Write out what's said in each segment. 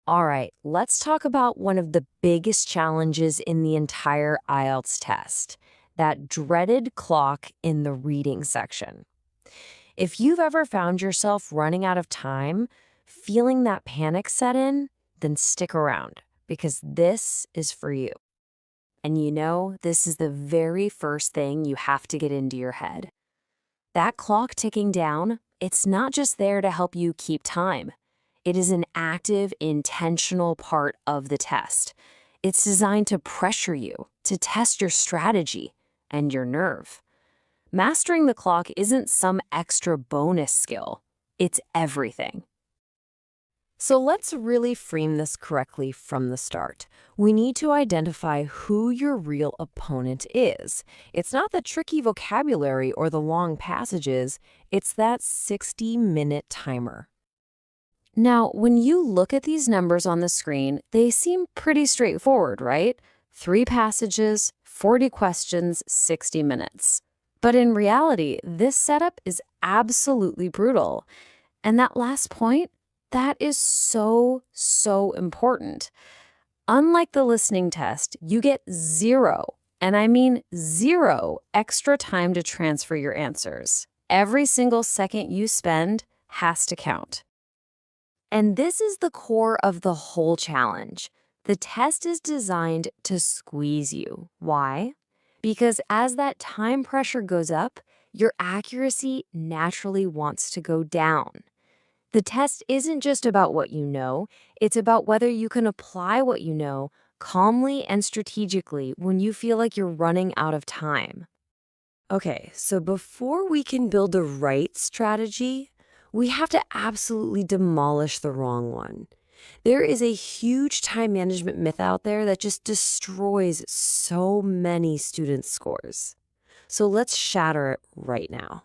All right, let's talk about one of the biggest challenges in the entire IELTS test, that dreaded clock in the reading section. If you've ever found yourself running out of time, feeling that panic set in, then stick around because this is for you. And this is the very first thing you have to get into your head. That clock ticking down, it's not just there to help you keep time. It is an active, intentional part of the test. It's designed to pressure you, to test your strategy and your nerve. Mastering the clock isn't some extra bonus skill. It's everything. So let's really frame this correctly from the start. We need to identify who your real opponent is. It's not the tricky vocabulary or the long passages, it's that 60-minute timer. Now, when you look at these numbers on the screen, they seem pretty straightforward, right? 3 passages, 40 questions, 60 minutes. But in reality, this setup is absolutely brutal. And that last point, that is so important. Unlike the listening test, you get 0, and I mean 0, extra time to transfer your answers. Every single second you spend has to count. And this is the core of the whole challenge. The test is designed to squeeze you. Why? Because as that time pressure goes up, your accuracy naturally wants to go down. The test isn't just about what you know, it's about whether you can apply what you know calmly and strategically when you feel like you're running out of time. Okay, so before we can build the right strategy, we have to absolutely demolish the wrong one. There is a huge time management myth out there that just destroys so many students' scores. So let's shatter it right now.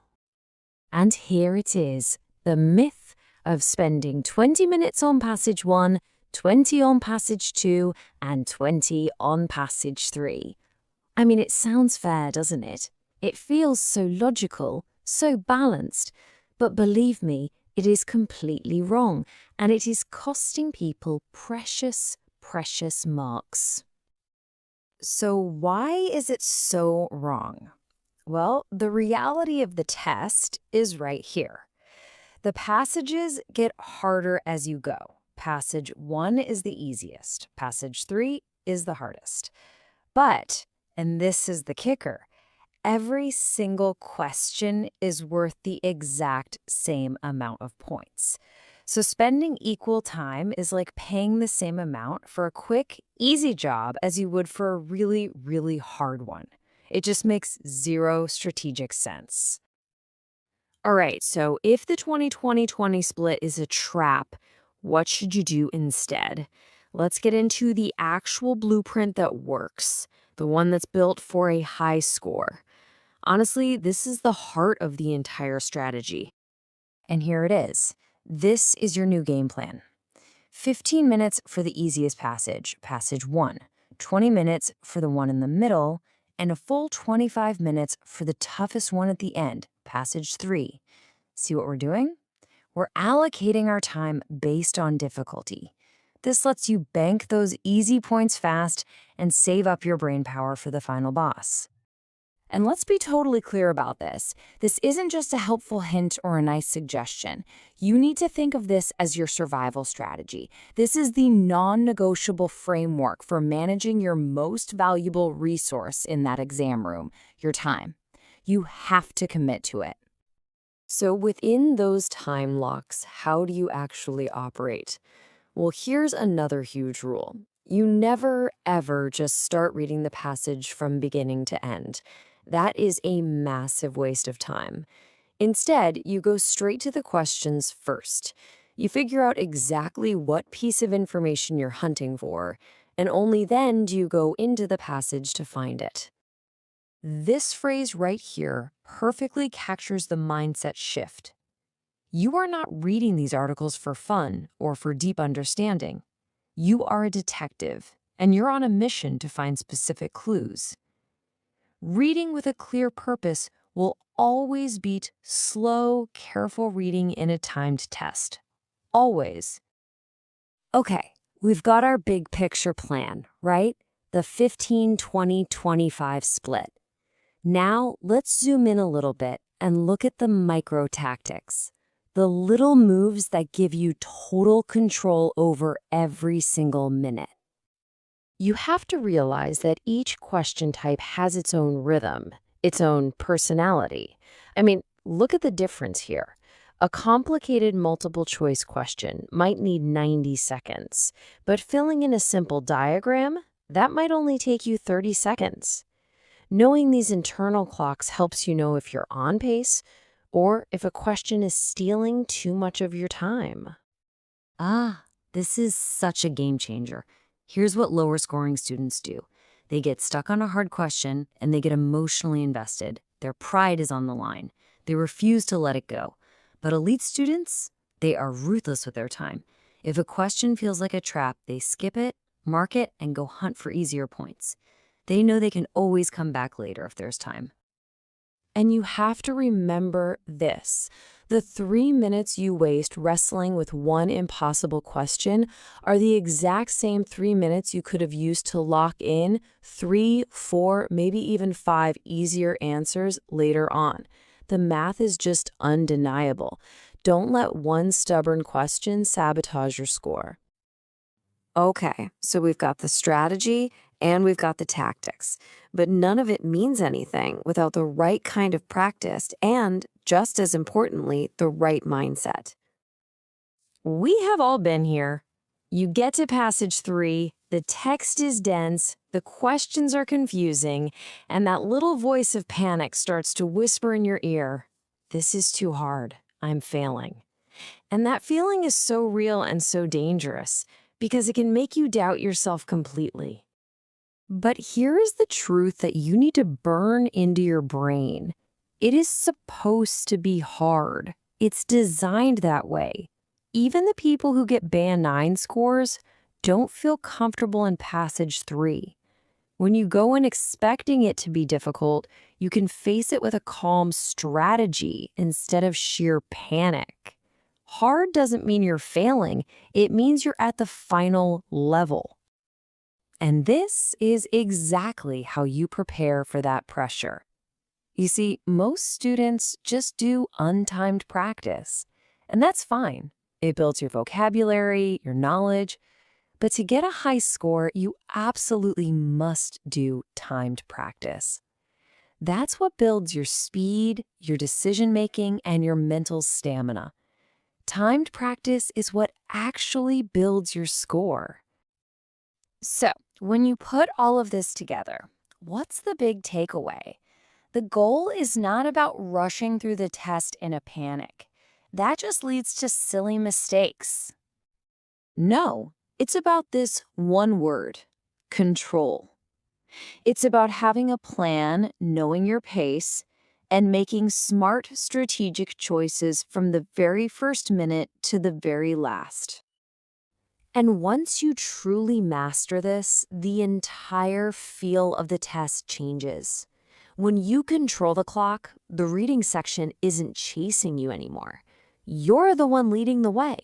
And here it is, the myth of spending 20 minutes on passage 1, 20 on passage 2, and 20 on passage 3. I mean, it sounds fair, doesn't it? It feels so logical, so balanced. But believe me, it is completely wrong, and it is costing people precious marks. So why is it so wrong? Well, the reality of the test is right here. The passages get harder as you go. Passage 1 is the easiest. Passage 3 is the hardest. But, and this is the kicker, every single question is worth the exact same amount of points. So spending equal time is like paying the same amount for a quick, easy job as you would for a really hard one. It just makes zero strategic sense. All right, so if the 20-20-20 split is a trap, what should you do instead? Let's get into the actual blueprint that works, the one that's built for a high score. Honestly, this is the heart of the entire strategy. And here it is. This is your new game plan. 15 minutes for the easiest passage, passage 1, 20 minutes for the one in the middle, and a full 25 minutes for the toughest one at the end, passage 3. See what we're doing? We're allocating our time based on difficulty. This lets you bank those easy points fast and save up your brain power for the final boss. And let's be totally clear about this. This isn't just a helpful hint or a nice suggestion. You need to think of this as your survival strategy. This is the non-negotiable framework for managing your most valuable resource in that exam room, your time. You have to commit to it. So within those time locks, how do you actually operate? Well, here's another huge rule. You never, ever just start reading the passage from beginning to end. That is a massive waste of time. Instead, you go straight to the questions first. You figure out exactly what piece of information you're hunting for, and only then do you go into the passage to find it. This phrase right here perfectly captures the mindset shift. You are not reading these articles for fun or for deep understanding. You are a detective, and you're on a mission to find specific clues. Reading with a clear purpose will always beat slow, careful reading in a timed test. Always. Okay, We've got our big picture plan, right? The 15-20-25 split. Now, let's zoom in a little bit and look at the micro tactics, the little moves that give you total control over every single minute. You have to realize that each question type has its own rhythm, its own personality. Look at the difference here. A complicated multiple choice question might need 90 seconds, but filling in a simple diagram, that might only take you 30 seconds. Knowing these internal clocks helps you know if you're on pace or if a question is stealing too much of your time. This is such a game changer. Here's what lower scoring students do. They get stuck on a hard question and they get emotionally invested. Their pride is on the line. They refuse to let it go. But elite students, they are ruthless with their time. If a question feels like a trap, they skip it, mark it, and go hunt for easier points. They know they can always come back later if there's time. And you have to remember this. The 3 minutes you waste wrestling with one impossible question are the exact same 3 minutes you could have used to lock in 3, 4, maybe even 5 easier answers later on. The math is just undeniable. Don't let one stubborn question sabotage your score. Okay, so we've got the strategy and we've got the tactics, but none of it means anything without the right kind of practice and, just as importantly, the right mindset. We have all been here. You get to passage 3, the text is dense, the questions are confusing, and that little voice of panic starts to whisper in your ear, "This is too hard. I'm failing." And that feeling is so real and so dangerous because it can make you doubt yourself completely. But here is the truth that you need to burn into your brain. It is supposed to be hard. It's designed that way. Even the people who get band 9 scores don't feel comfortable in passage 3. When you go in expecting it to be difficult, you can face it with a calm strategy instead of sheer panic. Hard doesn't mean you're failing. It means you're at the final level. And this is exactly how you prepare for that pressure. You see, most students just do untimed practice, and that's fine. It builds your vocabulary, your knowledge. But to get a high score, you absolutely must do timed practice. That's what builds your speed, your decision-making, and your mental stamina. Timed practice is what actually builds your score. So, when you put all of this together, what's the big takeaway? The goal is not about rushing through the test in a panic. That just leads to silly mistakes. No, it's about this one word: control. It's about having a plan, knowing your pace, and making smart strategic choices from the very first minute to the very last. And once you truly master this, the entire feel of the test changes. When you control the clock, the reading section isn't chasing you anymore. You're the one leading the way.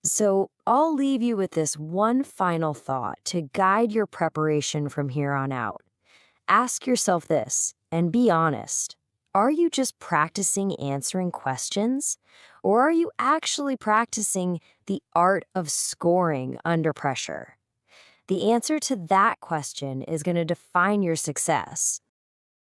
So I'll leave you with this one final thought to guide your preparation from here on out. Ask yourself this, and be honest. Are you just practicing answering questions? Or are you actually practicing the art of scoring under pressure? The answer to that question is going to define your success.